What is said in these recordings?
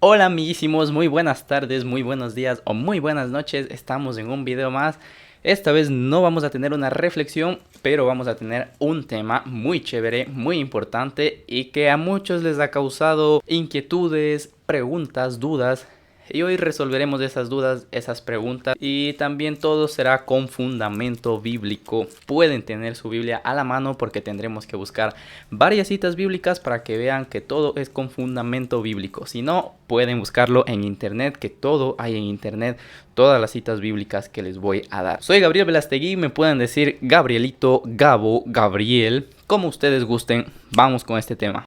Hola amiguísimos, muy buenas tardes, muy buenos días o muy buenas noches. Estamos en un video más. Esta vez no vamos a tener una reflexión, pero vamos a tener un tema muy chévere, muy importante y que a muchos les ha causado inquietudes, preguntas, dudas. Y hoy resolveremos esas dudas, esas preguntas, y también todo será con fundamento bíblico. Pueden tener su Biblia a la mano porque tendremos que buscar varias citas bíblicas para que vean que todo es con fundamento bíblico. Si no, pueden buscarlo en internet, que todo hay en internet, todas las citas bíblicas que les voy a dar. Soy Gabriel Velastegui, me pueden decir Gabrielito, Gabo, Gabriel, como ustedes gusten. Vamos con este tema.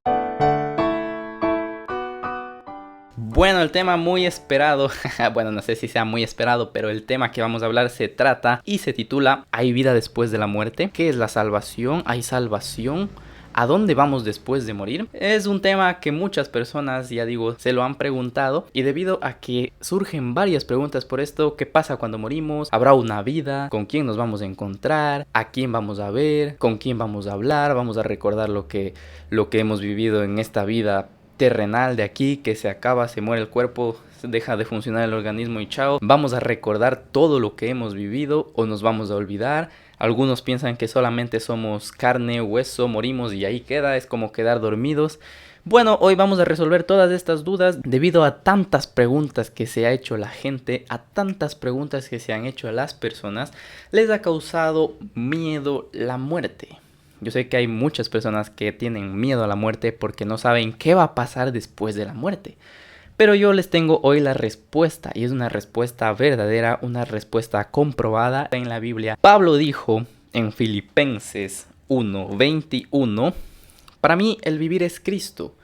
Bueno, el tema muy esperado, bueno, no sé si sea muy esperado, pero el tema que vamos a hablar se trata y se titula ¿Hay vida después de la muerte? ¿Qué es la salvación? ¿Hay salvación? ¿A dónde vamos después de morir? Es un tema que muchas personas, ya digo, se lo han preguntado, y debido a que surgen varias preguntas por esto: ¿qué pasa cuando morimos? ¿Habrá una vida? ¿Con quién nos vamos a encontrar? ¿A quién vamos a ver? ¿Con quién vamos a hablar? ¿Vamos a recordar lo que hemos vivido en esta vida terrenal de aquí, que se acaba, se muere el cuerpo, deja de funcionar el organismo y chao? ¿Vamos a recordar todo lo que hemos vivido o nos vamos a olvidar? Algunos piensan que solamente somos carne, hueso, morimos y ahí queda, es como quedar dormidos. Bueno, hoy vamos a resolver todas estas dudas debido a tantas preguntas que se ha hecho la gente, a tantas preguntas que se han hecho a las personas. Les ha causado miedo la muerte. Yo sé que hay muchas personas que tienen miedo a la muerte porque no saben qué va a pasar después de la muerte. Pero yo les tengo hoy la respuesta, y es una respuesta verdadera, una respuesta comprobada en la Biblia. Pablo dijo en Filipenses 1:21, para mí el vivir es Cristo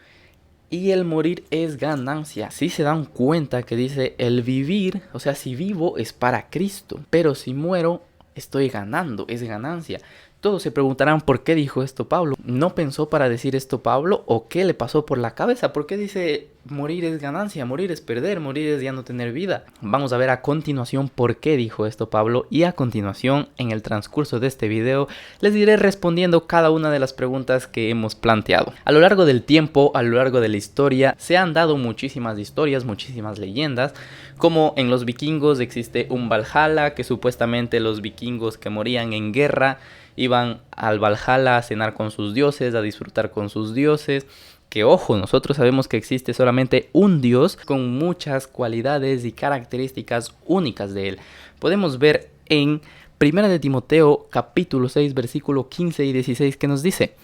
y el morir es ganancia. Si se dan cuenta que dice el vivir, o sea, si vivo es para Cristo, pero si muero estoy ganando, es ganancia. Todos se preguntarán por qué dijo esto Pablo. ¿No pensó para decir esto Pablo? ¿O qué le pasó por la cabeza? ¿Por qué dice morir es ganancia, morir es perder, morir es ya no tener vida? Vamos a ver a continuación por qué dijo esto Pablo, y a continuación, en el transcurso de este video, les iré respondiendo cada una de las preguntas que hemos planteado. A lo largo del tiempo, a lo largo de la historia, se han dado muchísimas historias, muchísimas leyendas, como en los vikingos existe un Valhalla, que supuestamente los vikingos que morían en guerra iban al Valhalla a cenar con sus dioses, a disfrutar con sus dioses. Que ojo, nosotros sabemos que existe solamente un Dios con muchas cualidades y características únicas de él. Podemos ver en 1 de Timoteo capítulo 6 versículo 15 y 16 que nos dice: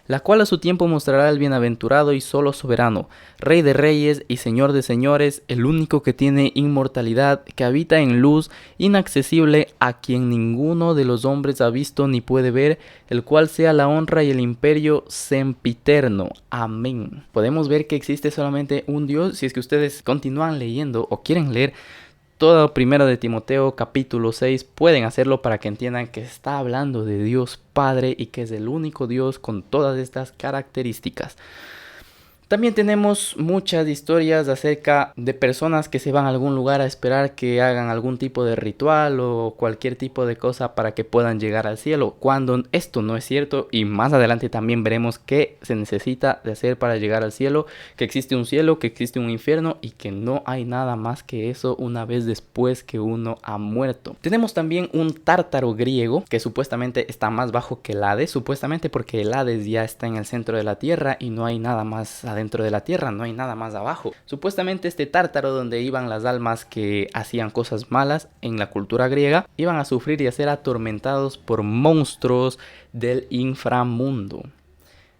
la cual a su tiempo mostrará el bienaventurado y solo soberano, Rey de reyes y Señor de señores, el único que tiene inmortalidad, que habita en luz inaccesible, a quien ninguno de los hombres ha visto ni puede ver, el cual sea la honra y el imperio sempiterno. Amén. Podemos ver que existe solamente un Dios. Si es que ustedes continúan leyendo o quieren leer todo 1 de Timoteo capítulo 6, pueden hacerlo para que entiendan que está hablando de Dios Padre y que es el único Dios con todas estas características. También tenemos muchas historias acerca de personas que se van a algún lugar a esperar que hagan algún tipo de ritual o cualquier tipo de cosa para que puedan llegar al cielo, cuando esto no es cierto, y más adelante también veremos qué se necesita de hacer para llegar al cielo, que existe un cielo, que existe un infierno y que no hay nada más que eso una vez después que uno ha muerto. Tenemos también un tártaro griego que supuestamente está más bajo que el Hades, supuestamente porque el Hades ya está en el centro de la tierra y no hay nada más adentro de la tierra, no hay nada más abajo. Supuestamente este tártaro, donde iban las almas que hacían cosas malas en la cultura griega, iban a sufrir y a ser atormentados por monstruos del inframundo.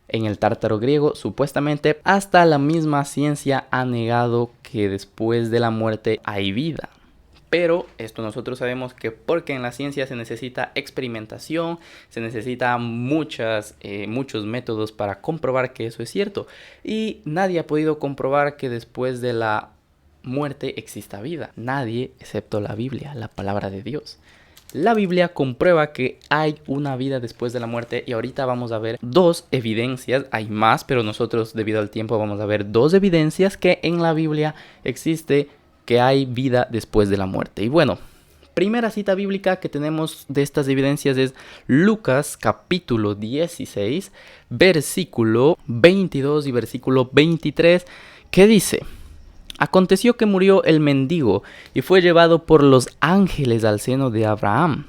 En el tártaro griego, supuestamente, hasta la misma ciencia ha negado que después de la muerte hay vida. Pero esto nosotros sabemos que porque en la ciencia se necesita experimentación, se necesita muchos métodos para comprobar que eso es cierto. Y nadie ha podido comprobar que después de la muerte exista vida. Nadie, excepto la Biblia, la palabra de Dios. La Biblia comprueba que hay una vida después de la muerte, y ahorita vamos a ver dos evidencias. Hay más, pero nosotros debido al tiempo vamos a ver dos evidencias que en la Biblia existe que hay vida después de la muerte. Y bueno, primera cita bíblica que tenemos de estas evidencias es Lucas capítulo 16, versículo 22 y versículo 23, que dice: Aconteció que murió el mendigo y fue llevado por los ángeles al seno de Abraham.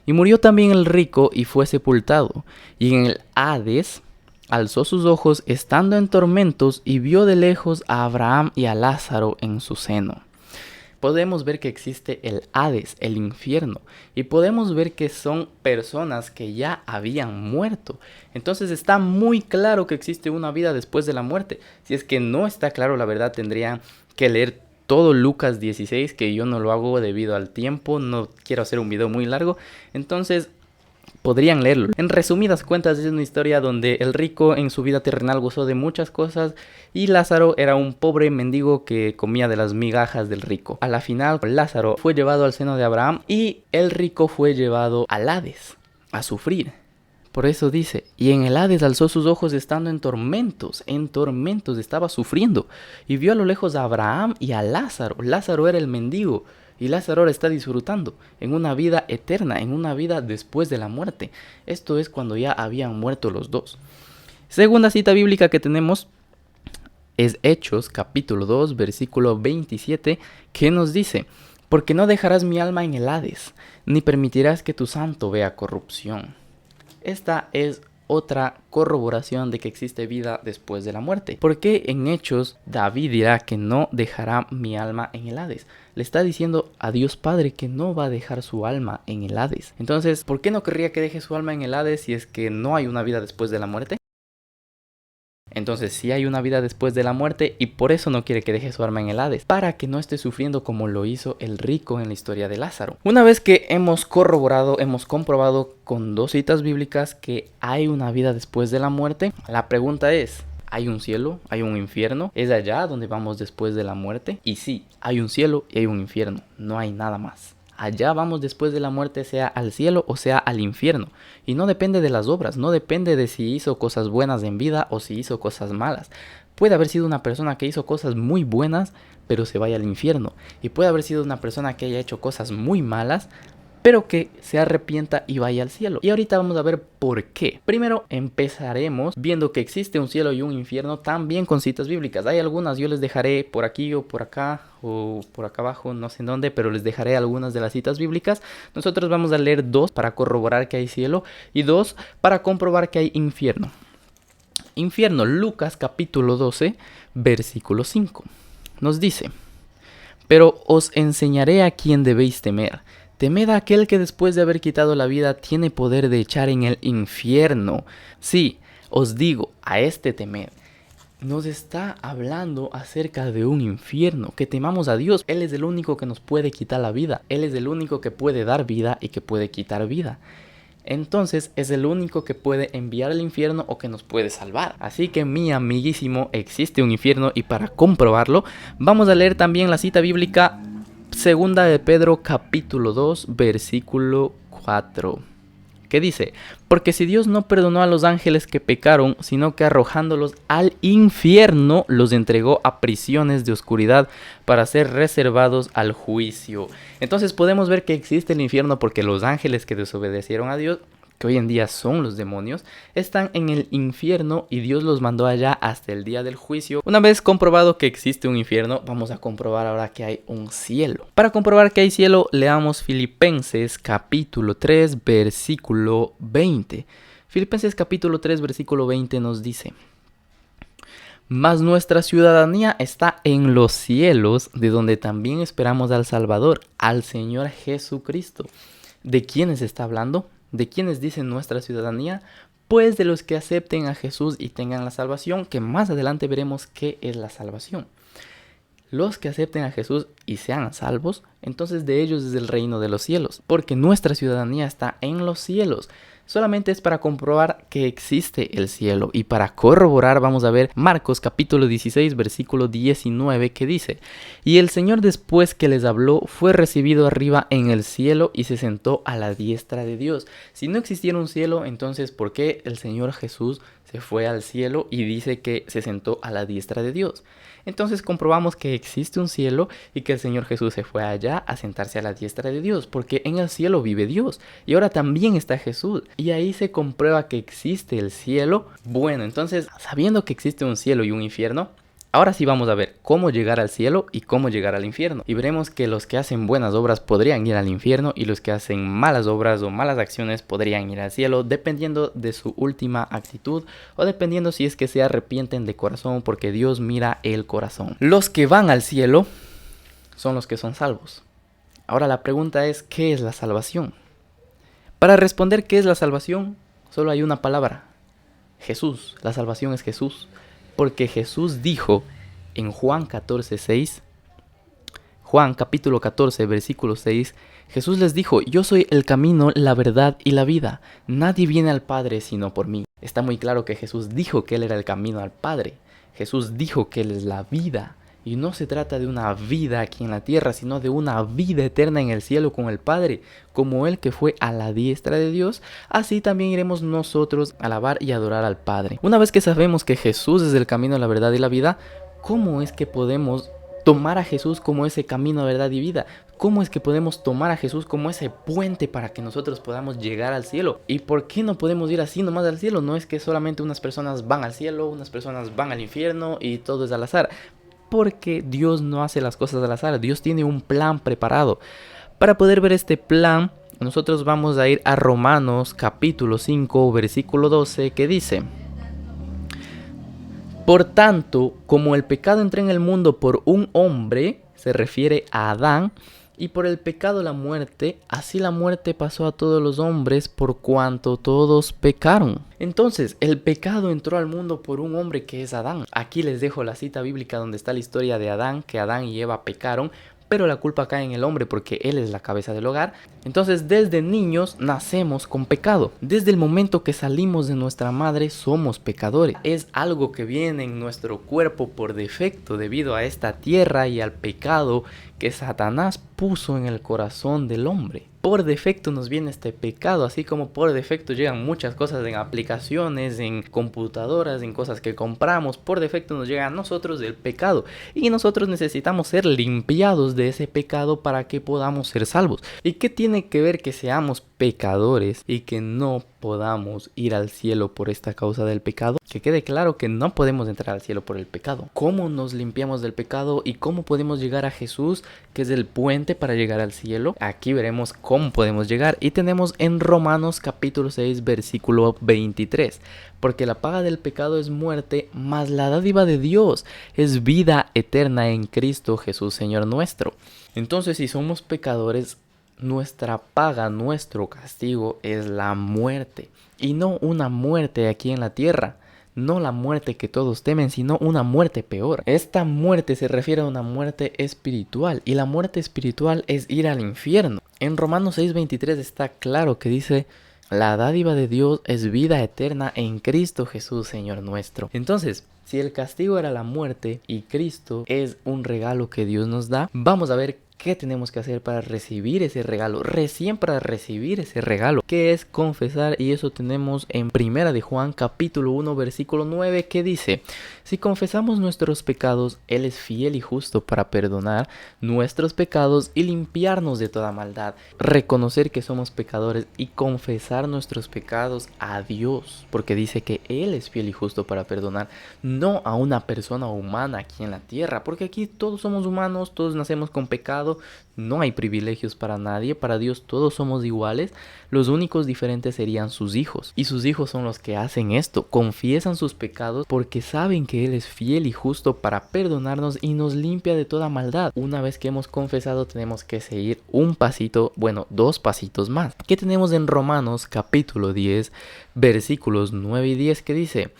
Y murió también el rico y fue sepultado. Y en el Hades alzó sus ojos estando en tormentos y vio de lejos a Abraham y a Lázaro en su seno. Podemos ver que existe el Hades, el infierno, y podemos ver que son personas que ya habían muerto. Entonces está muy claro que existe una vida después de la muerte. Si es que no está claro, la verdad tendría que leer todo Lucas 16, que yo no lo hago debido al tiempo, no quiero hacer un video muy largo. Entonces podrían leerlo. En resumidas cuentas, es una historia donde el rico en su vida terrenal gozó de muchas cosas y Lázaro era un pobre mendigo que comía de las migajas del rico. A la final, Lázaro fue llevado al seno de Abraham y el rico fue llevado al Hades a sufrir. Por eso dice, y en el Hades alzó sus ojos estando en tormentos, estaba sufriendo, y vio a lo lejos a Abraham y a Lázaro. Lázaro era el mendigo, y Lázaro ahora está disfrutando en una vida eterna, en una vida después de la muerte. Esto es cuando ya habían muerto los dos. Segunda cita bíblica que tenemos es Hechos capítulo 2 versículo 27, que nos dice, porque no dejarás mi alma en el Hades, ni permitirás que tu santo vea corrupción. Esta es otra corroboración de que existe vida después de la muerte. Porque en Hechos David dirá que no dejará mi alma en el Hades? Le está diciendo a Dios Padre que no va a dejar su alma en el Hades. Entonces, ¿por qué no querría que deje su alma en el Hades si es que no hay una vida después de la muerte? Entonces sí hay una vida después de la muerte y por eso no quiere que deje su alma en el Hades, para que no esté sufriendo como lo hizo el rico en la historia de Lázaro. Una vez que hemos corroborado, hemos comprobado con dos citas bíblicas que hay una vida después de la muerte, la pregunta es, ¿hay un cielo? ¿Hay un infierno? ¿Es allá donde vamos después de la muerte? Y sí, hay un cielo y hay un infierno, no hay nada más. Allá vamos después de la muerte, sea al cielo o sea al infierno. Y no depende de las obras, no depende de si hizo cosas buenas en vida o si hizo cosas malas. Puede haber sido una persona que hizo cosas muy buenas, pero se vaya al infierno. Y puede haber sido una persona que haya hecho cosas muy malas, pero que se arrepienta y vaya al cielo. Y ahorita vamos a ver por qué. Primero empezaremos viendo que existe un cielo y un infierno también con citas bíblicas. Hay algunas, yo les dejaré por aquí o por acá abajo, no sé en dónde, pero les dejaré algunas de las citas bíblicas. Nosotros vamos a leer dos para corroborar que hay cielo y dos para comprobar que hay infierno. Infierno, Lucas capítulo 12, versículo 5. Nos dice, pero os enseñaré a quién debéis temer. Temed a aquel que después de haber quitado la vida tiene poder de echar en el infierno. Sí, os digo, a este temed. Nos está hablando acerca de un infierno, que temamos a Dios. Él es el único que nos puede quitar la vida. Él es el único que puede dar vida y que puede quitar vida. Entonces es el único que puede enviar al infierno o que nos puede salvar. Así que mi amiguísimo, existe un infierno y para comprobarlo vamos a leer también la cita bíblica Segunda de Pedro capítulo 2 versículo 4, que dice, porque si Dios no perdonó a los ángeles que pecaron, sino que arrojándolos al infierno los entregó a prisiones de oscuridad para ser reservados al juicio. Entonces podemos ver que existe el infierno porque los ángeles que desobedecieron a Dios, que hoy en día son los demonios, están en el infierno y Dios los mandó allá hasta el día del juicio. Una vez comprobado que existe un infierno, vamos a comprobar ahora que hay un cielo. Para comprobar que hay cielo, leamos Filipenses capítulo 3, versículo 20. Filipenses capítulo 3, versículo 20 nos dice, mas nuestra ciudadanía está en los cielos, de donde también esperamos al Salvador, al Señor Jesucristo. ¿De quiénes está hablando? ¿De quiénes dicen nuestra ciudadanía? Pues de los que acepten a Jesús y tengan la salvación, que más adelante veremos qué es la salvación. Los que acepten a Jesús y sean salvos, entonces de ellos es el reino de los cielos, porque nuestra ciudadanía está en los cielos. Solamente es para comprobar que existe el cielo y para corroborar vamos a ver Marcos capítulo 16 versículo 19 que dice, y el Señor después que les habló fue recibido arriba en el cielo y se sentó a la diestra de Dios. Si no existiera un cielo, entonces ¿por qué el Señor Jesús se fue al cielo y dice que se sentó a la diestra de Dios? Entonces comprobamos que existe un cielo y que el Señor Jesús se fue allá a sentarse a la diestra de Dios, porque en el cielo vive Dios y ahora también está Jesús y ahí se comprueba que existe el cielo. Bueno, entonces sabiendo que existe un cielo y un infierno, Ahora sí vamos a ver cómo llegar al cielo y cómo llegar al infierno. Y veremos que los que hacen buenas obras podrían ir al infierno y los que hacen malas obras o malas acciones podrían ir al cielo, dependiendo de su última actitud o dependiendo si es que se arrepienten de corazón, porque Dios mira el corazón. Los que van al cielo son los que son salvos. Ahora la pregunta es, ¿qué es la salvación? Para responder qué es la salvación, solo hay una palabra: Jesús. La salvación es Jesús. Porque Jesús dijo en Juan 14:6, Juan capítulo 14, versículo 6, Jesús les dijo: yo soy el camino, la verdad y la vida. Nadie viene al Padre sino por mí. Está muy claro que Jesús dijo que Él era el camino al Padre. Jesús dijo que Él es la vida. Y no se trata de una vida aquí en la tierra, sino de una vida eterna en el cielo con el Padre. Como Él que fue a la diestra de Dios, así también iremos nosotros a alabar y adorar al Padre. Una vez que sabemos que Jesús es el camino, la verdad y la vida, ¿cómo es que podemos tomar a Jesús como ese camino, verdad y vida? ¿Cómo es que podemos tomar a Jesús como ese puente para que nosotros podamos llegar al cielo? ¿Y por qué no podemos ir así nomás al cielo? No es que solamente unas personas van al cielo, unas personas van al infierno y todo es al azar. Porque Dios no hace las cosas al azar. Dios tiene un plan preparado. Para poder ver este plan, nosotros vamos a ir a Romanos capítulo 5, versículo 12, que dice: por tanto, como el pecado entró en el mundo por un hombre, se refiere a Adán, y por el pecado la muerte, así la muerte pasó a todos los hombres por cuanto todos pecaron. Entonces, el pecado entró al mundo por un hombre que es Adán. Aquí les dejo la cita bíblica donde está la historia de Adán, que Adán y Eva pecaron, pero la culpa cae en el hombre porque él es la cabeza del hogar. Entonces, desde niños nacemos con pecado. Desde el momento que salimos de nuestra madre somos pecadores. Es algo que viene en nuestro cuerpo por defecto debido a esta tierra y al pecado que Satanás puso en el corazón del hombre. Por defecto nos viene este pecado, así como por defecto llegan muchas cosas en aplicaciones, en computadoras, en cosas que compramos. Por defecto nos llega a nosotros el pecado y nosotros necesitamos ser limpiados de ese pecado para que podamos ser salvos. ¿Y qué tiene que ver que seamos pecadores y que no podamos ir al cielo por esta causa del pecado? Que quede claro que no podemos entrar al cielo por el pecado. ¿Cómo nos limpiamos del pecado y cómo podemos llegar a Jesús, que es el puente para llegar al cielo? Aquí veremos cómo podemos llegar y tenemos en Romanos capítulo 6 versículo 23. Porque la paga del pecado es muerte, mas la dádiva de Dios es vida eterna en Cristo Jesús Señor nuestro. Entonces, si somos pecadores, nuestra paga, nuestro castigo es la muerte. Y no una muerte aquí en la tierra. No la muerte que todos temen, sino una muerte peor. Esta muerte se refiere a una muerte espiritual. Y la muerte espiritual es ir al infierno. En Romanos 6:23 está claro que dice: la dádiva de Dios es vida eterna en Cristo Jesús Señor nuestro. Entonces, si el castigo era la muerte y Cristo es un regalo que Dios nos da, vamos a ver ¿qué tenemos que hacer para recibir ese regalo? Recién para recibir ese regalo, que es confesar, y eso tenemos en Primera de Juan capítulo 1 versículo 9, que dice: si confesamos nuestros pecados, Él es fiel y justo para perdonar nuestros pecados y limpiarnos de toda maldad. Reconocer que somos pecadores y confesar nuestros pecados a Dios, porque dice que Él es fiel y justo para perdonar, no a una persona humana aquí en la tierra, porque aquí todos somos humanos, todos nacemos con pecado. No hay privilegios para nadie, para Dios todos somos iguales, los únicos diferentes serían sus hijos. Y sus hijos son los que hacen esto, confiesan sus pecados porque saben que Él es fiel y justo para perdonarnos y nos limpia de toda maldad. Una vez que hemos confesado tenemos que seguir un pasito, bueno, 2 pasitos más. ¿Qué tenemos en Romanos capítulo 10, versículos 9 y 10 que dice?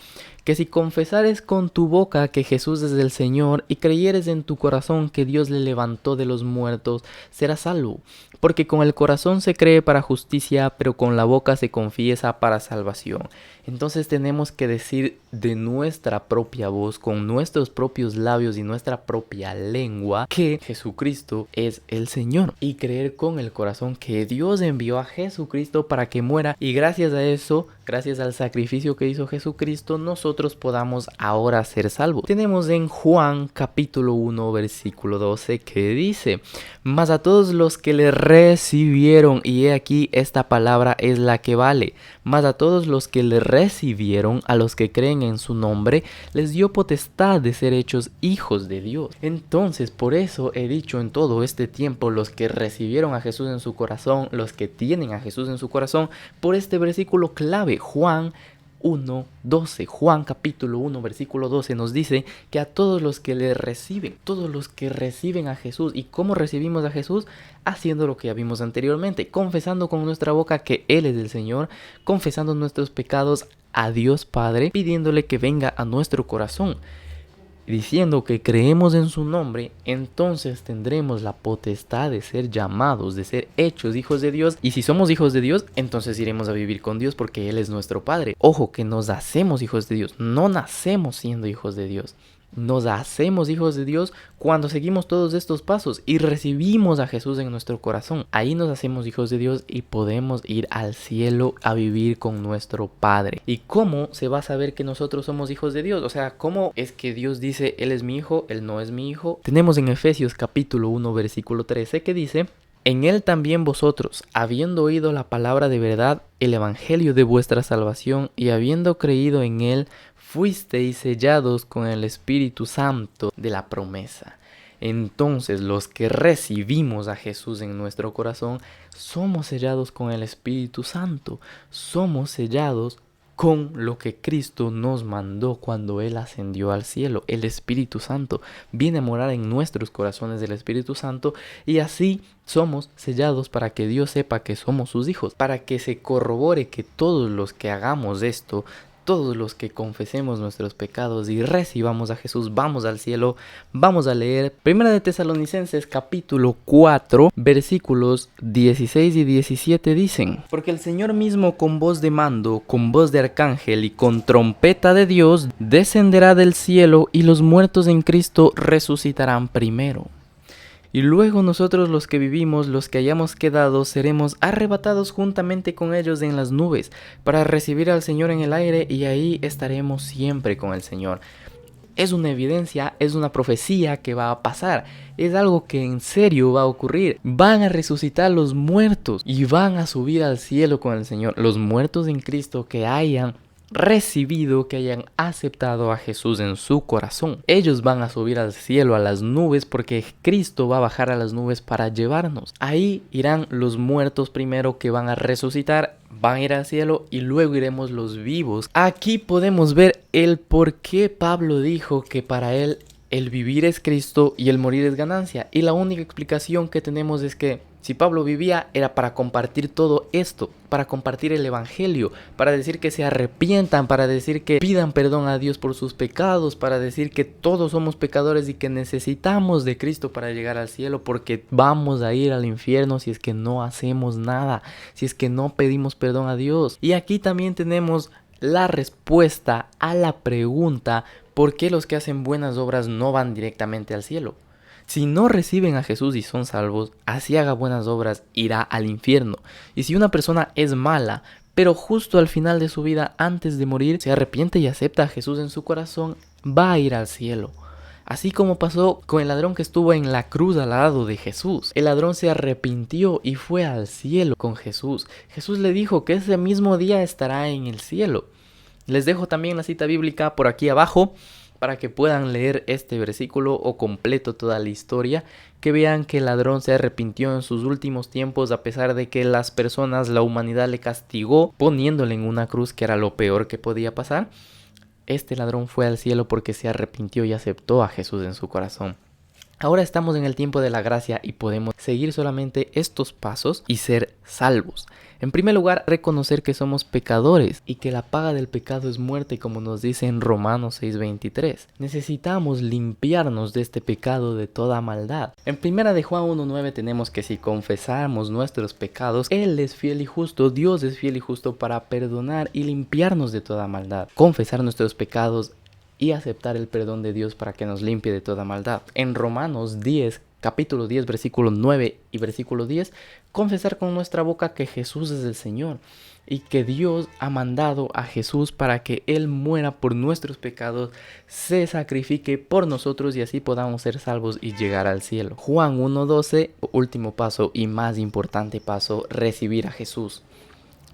Que si confesares con tu boca que Jesús es el Señor y creyeres en tu corazón que Dios le levantó de los muertos, serás salvo. Porque con el corazón se cree para justicia, pero con la boca se confiesa para salvación. Entonces tenemos que decir de nuestra propia voz, con nuestros propios labios y nuestra propia lengua, que Jesucristo es el Señor. Y creer con el corazón que Dios envió a Jesucristo para que muera. Y gracias a eso, gracias al sacrificio que hizo Jesucristo, nosotros nosotros podamos ahora ser salvos. Tenemos en Juan capítulo 1 versículo 12 que dice: mas a todos los que le recibieron, y he aquí esta palabra es la que vale, mas a todos los que le recibieron, a los que creen en su nombre, les dio potestad de ser hechos hijos de Dios. Entonces, por eso he dicho en todo este tiempo, los que recibieron a Jesús en su corazón, los que tienen a Jesús en su corazón, por este versículo clave, Juan 1:12. Juan capítulo 1 versículo 12 nos dice que a todos los que le reciben, todos los que reciben a Jesús. ¿Y cómo recibimos a Jesús? Haciendo lo que ya vimos anteriormente, confesando con nuestra boca que Él es el Señor, confesando nuestros pecados a Dios Padre, pidiéndole que venga a nuestro corazón, diciendo que creemos en su nombre. Entonces tendremos la potestad de ser llamados, de ser hechos hijos de Dios. Y si somos hijos de Dios, entonces iremos a vivir con Dios porque Él es nuestro Padre. Ojo, que nos hacemos hijos de Dios, no nacemos siendo hijos de Dios. Nos hacemos hijos de Dios cuando seguimos todos estos pasos y recibimos a Jesús en nuestro corazón. Ahí nos hacemos hijos de Dios y podemos ir al cielo a vivir con nuestro Padre. ¿Y cómo se va a saber que nosotros somos hijos de Dios? O sea, ¿cómo es que Dios dice Él es mi hijo, Él no es mi hijo? Tenemos en Efesios capítulo 1 versículo 13 que dice: en Él también vosotros, habiendo oído la palabra de verdad, el evangelio de vuestra salvación, y habiendo creído en Él, fuisteis sellados con el Espíritu Santo de la promesa. Entonces, los que recibimos a Jesús en nuestro corazón, somos sellados con el Espíritu Santo. Somos sellados con lo que Cristo nos mandó cuando Él ascendió al cielo. El Espíritu Santo viene a morar en nuestros corazones, del Espíritu Santo, y así somos sellados para que Dios sepa que somos sus hijos, para que se corrobore que todos los que hagamos esto, todos los que confesemos nuestros pecados y recibamos a Jesús, vamos al cielo. Vamos a leer 1 de Tesalonicenses capítulo 4 versículos 16 y 17 dicen: porque el Señor mismo con voz de mando, con voz de arcángel y con trompeta de Dios descenderá del cielo, y los muertos en Cristo resucitarán primero. Y luego nosotros los que vivimos, los que hayamos quedado, seremos arrebatados juntamente con ellos en las nubes, para recibir al Señor en el aire, y ahí estaremos siempre con el Señor. Es una evidencia, es una profecía que va a pasar, es algo que en serio va a ocurrir. Van a resucitar los muertos y van a subir al cielo con el Señor. Los muertos en Cristo que hayan recibido, que hayan aceptado a Jesús en su corazón. Ellos van a subir al cielo, a las nubes, porque Cristo va a bajar a las nubes para llevarnos. Ahí irán los muertos primero, que van a resucitar, van a ir al cielo, y luego iremos los vivos. Aquí podemos ver el por qué Pablo dijo que para él el vivir es Cristo y el morir es ganancia. Y la única explicación que tenemos es que si Pablo vivía era para compartir todo esto, para compartir el evangelio, para decir que se arrepientan, para decir que pidan perdón a Dios por sus pecados, para decir que todos somos pecadores y que necesitamos de Cristo para llegar al cielo, porque vamos a ir al infierno si es que no hacemos nada, si es que no pedimos perdón a Dios. Y aquí también tenemos la respuesta a la pregunta: ¿por qué los que hacen buenas obras no van directamente al cielo? Si no reciben a Jesús y son salvos, así haga buenas obras, irá al infierno. Y si una persona es mala, pero justo al final de su vida, antes de morir, se arrepiente y acepta a Jesús en su corazón, va a ir al cielo. Así como pasó con el ladrón que estuvo en la cruz al lado de Jesús. El ladrón se arrepintió y fue al cielo con Jesús. Jesús le dijo que ese mismo día estará en el cielo. Les dejo también la cita bíblica por aquí abajo, para que puedan leer este versículo o completo toda la historia, que vean que el ladrón se arrepintió en sus últimos tiempos a pesar de que las personas, la humanidad le castigó poniéndole en una cruz, que era lo peor que podía pasar. Este ladrón fue al cielo porque se arrepintió y aceptó a Jesús en su corazón. Ahora estamos en el tiempo de la gracia y podemos seguir solamente estos pasos y ser salvos. En primer lugar, reconocer que somos pecadores y que la paga del pecado es muerte, como nos dice en Romanos 6:23. Necesitamos limpiarnos de este pecado, de toda maldad. En primera de Juan 1:9 tenemos que si confesamos nuestros pecados, Él es fiel y justo, Dios es fiel y justo para perdonar y limpiarnos de toda maldad. Confesar nuestros pecados y aceptar el perdón de Dios para que nos limpie de toda maldad. En Romanos 10, capítulo 10, versículo 9 y versículo 10, confesar con nuestra boca que Jesús es el Señor y que Dios ha mandado a Jesús para que Él muera por nuestros pecados, se sacrifique por nosotros y así podamos ser salvos y llegar al cielo. Juan 1:12, último paso y más importante paso, recibir a Jesús.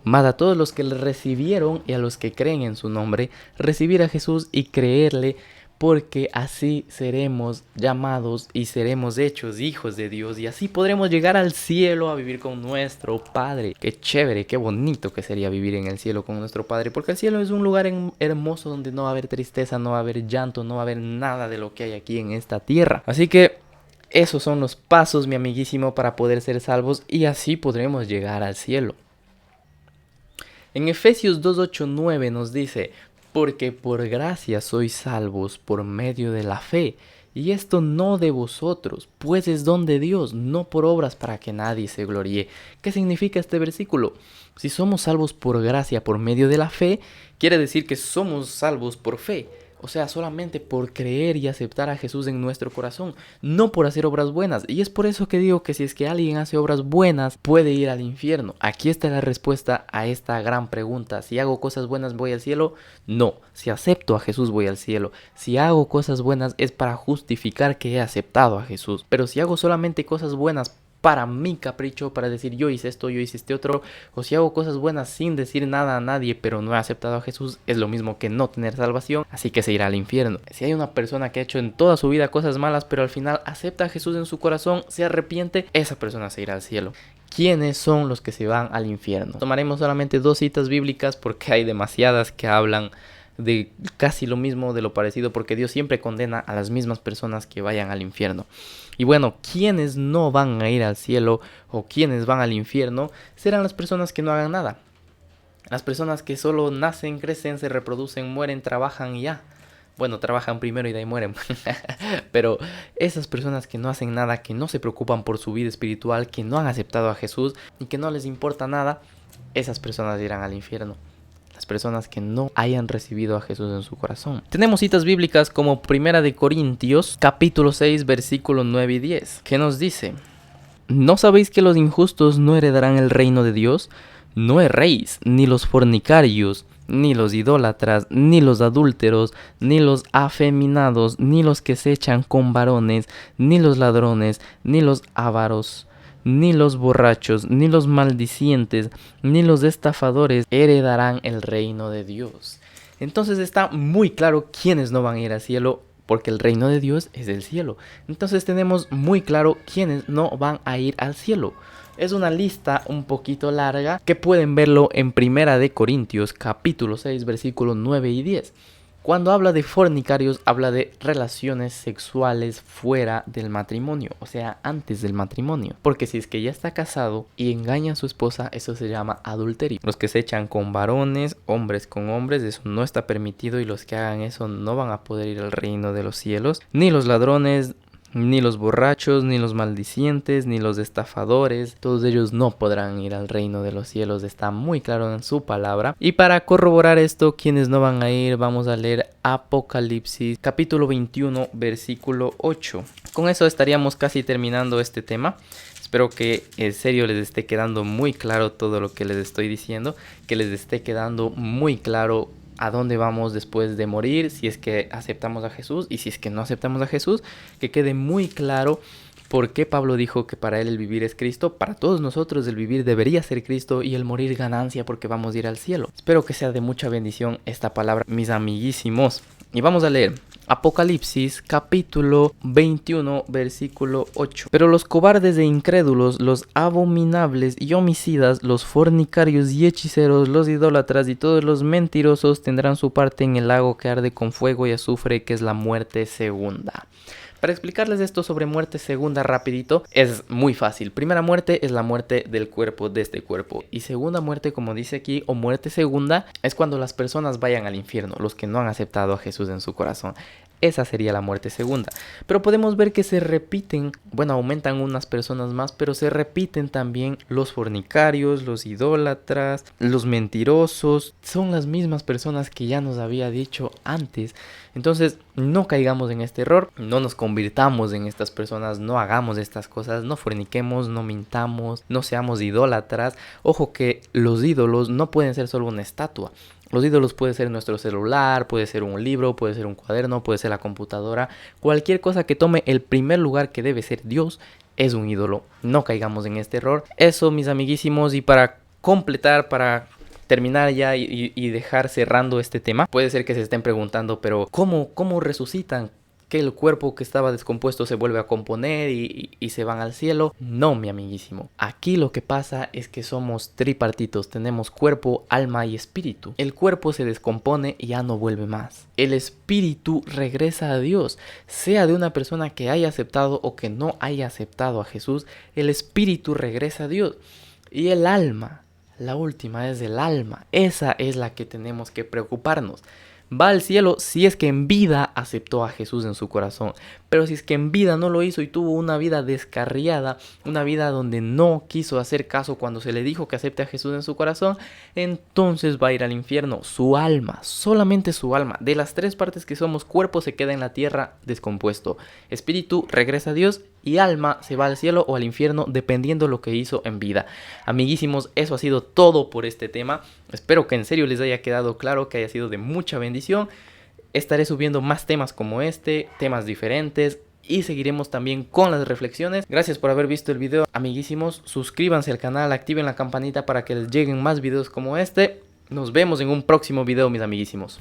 Mas a todos los que le recibieron y a los que creen en su nombre, recibir a Jesús y creerle, porque así seremos llamados y seremos hechos hijos de Dios y así podremos llegar al cielo a vivir con nuestro Padre. Qué chévere, qué bonito que sería vivir en el cielo con nuestro Padre, porque el cielo es un lugar hermoso donde no va a haber tristeza, no va a haber llanto, no va a haber nada de lo que hay aquí en esta tierra. Así que esos son los pasos, mi amiguísimo, para poder ser salvos y así podremos llegar al cielo. En Efesios 2:8-9 nos dice: porque por gracia sois salvos por medio de la fe, y esto no de vosotros, pues es don de Dios, no por obras para que nadie se gloríe. ¿Qué significa este versículo? Si somos salvos por gracia por medio de la fe, quiere decir que somos salvos por fe. O sea, solamente por creer y aceptar a Jesús en nuestro corazón, no por hacer obras buenas. Y es por eso que digo que si es que alguien hace obras buenas, puede ir al infierno. Aquí está la respuesta a esta gran pregunta. Si hago cosas buenas, ¿voy al cielo? No. Si acepto a Jesús, voy al cielo. Si hago cosas buenas, es para justificar que he aceptado a Jesús. Pero si hago solamente cosas buenas para mi capricho, para decir yo hice esto, yo hice este otro, o si hago cosas buenas sin decir nada a nadie pero no he aceptado a Jesús, es lo mismo que no tener salvación, así que se irá al infierno. Si hay una persona que ha hecho en toda su vida cosas malas pero al final acepta a Jesús en su corazón, se arrepiente, esa persona se irá al cielo. ¿Quiénes son los que se van al infierno? Tomaremos solamente 2 citas bíblicas porque hay demasiadas que hablan de casi lo mismo, de lo parecido, porque Dios siempre condena a las mismas personas que vayan al infierno. Y bueno, quienes no van a ir al cielo o quienes van al infierno serán las personas que no hagan nada. Las personas que solo nacen, crecen, se reproducen, mueren, trabajan y ya. Bueno, trabajan primero y de ahí mueren. Pero esas personas que no hacen nada, que no se preocupan por su vida espiritual, que no han aceptado a Jesús y que no les importa nada, esas personas irán al infierno. Las personas que no hayan recibido a Jesús en su corazón. Tenemos citas bíblicas como 1 de Corintios, capítulo 6, versículo 9 y 10, que nos dice: ¿no sabéis que los injustos no heredarán el reino de Dios? No erréis, ni los fornicarios, ni los idólatras, ni los adúlteros, ni los afeminados, ni los que se echan con varones, ni los ladrones, ni los ávaros, ni los borrachos, ni los maldicientes, ni los estafadores heredarán el reino de Dios. Entonces está muy claro quiénes no van a ir al cielo, porque el reino de Dios es el cielo. Entonces tenemos muy claro quiénes no van a ir al cielo. Es una lista un poquito larga que pueden verlo en 1 de Corintios capítulo 6 versículos 9 y 10. Cuando habla de fornicarios, habla de relaciones sexuales fuera del matrimonio, o sea, antes del matrimonio. Porque si es que ya está casado y engaña a su esposa, eso se llama adulterio. Los que se echan con varones, hombres con hombres, eso no está permitido y los que hagan eso no van a poder ir al reino de los cielos. Ni los ladrones, ni los borrachos, ni los maldicientes, ni los estafadores, todos ellos no podrán ir al reino de los cielos, está muy claro en su palabra. Y para corroborar esto, quienes no van a ir, vamos a leer Apocalipsis capítulo 21 versículo 8. Con eso estaríamos casi terminando este tema. Espero que en serio les esté quedando muy claro todo lo que les estoy diciendo, que les esté quedando muy claro a dónde vamos después de morir, si es que aceptamos a Jesús y si es que no aceptamos a Jesús, que quede muy claro por qué Pablo dijo que para él el vivir es Cristo. Para todos nosotros el vivir debería ser Cristo y el morir ganancia, porque vamos a ir al cielo. Espero que sea de mucha bendición esta palabra, mis amiguísimos. Y vamos a leer Apocalipsis capítulo 21 versículo 8. Pero los cobardes e incrédulos, los abominables y homicidas, los fornicarios y hechiceros, los idólatras y todos los mentirosos tendrán su parte en el lago que arde con fuego y azufre, que es la muerte segunda. Para explicarles esto sobre muerte segunda rapidito, es muy fácil. Primera muerte es la muerte del cuerpo, de este cuerpo. Y segunda muerte, como dice aquí, o muerte segunda, es cuando las personas vayan al infierno, los que no han aceptado a Jesús en su corazón. Esa sería la muerte segunda. Pero podemos ver que se repiten, bueno, aumentan unas personas más, pero se repiten también los fornicarios, los idólatras, los mentirosos. Son las mismas personas que ya nos había dicho antes. Entonces, no caigamos en este error, no nos convirtamos en estas personas, no hagamos estas cosas, no forniquemos, no mintamos, no seamos idólatras. Ojo que los ídolos no pueden ser solo una estatua. Los ídolos puede ser nuestro celular, puede ser un libro, puede ser un cuaderno, puede ser la computadora. Cualquier cosa que tome el primer lugar que debe ser Dios es un ídolo. No caigamos en este error. Eso, mis amiguísimos, y para completar, para terminar ya y dejar cerrando este tema, puede ser que se estén preguntando, pero ¿cómo resucitan? ¿Que el cuerpo que estaba descompuesto se vuelve a componer y se van al cielo? No, mi amiguísimo. Aquí lo que pasa es que somos tripartitos. Tenemos cuerpo, alma y espíritu. El cuerpo se descompone y ya no vuelve más. El espíritu regresa a Dios. Sea de una persona que haya aceptado o que no haya aceptado a Jesús, el espíritu regresa a Dios. Y el alma, la última es el alma. Esa es la que tenemos que preocuparnos. Va al cielo si es que en vida aceptó a Jesús en su corazón. Pero si es que en vida no lo hizo y tuvo una vida descarriada, una vida donde no quiso hacer caso cuando se le dijo que acepte a Jesús en su corazón, entonces va a ir al infierno. Su alma, solamente su alma. De las tres partes que somos, cuerpo se queda en la tierra descompuesto. Espíritu regresa a Dios y alma se va al cielo o al infierno dependiendo lo que hizo en vida. Amiguísimos, eso ha sido todo por este tema. Espero que en serio les haya quedado claro, que haya sido de mucha bendición. Estaré subiendo más temas como este, temas diferentes, y seguiremos también con las reflexiones. Gracias por haber visto el video, amiguísimos. Suscríbanse al canal, activen la campanita para que les lleguen más videos como este. Nos vemos en un próximo video, mis amiguísimos.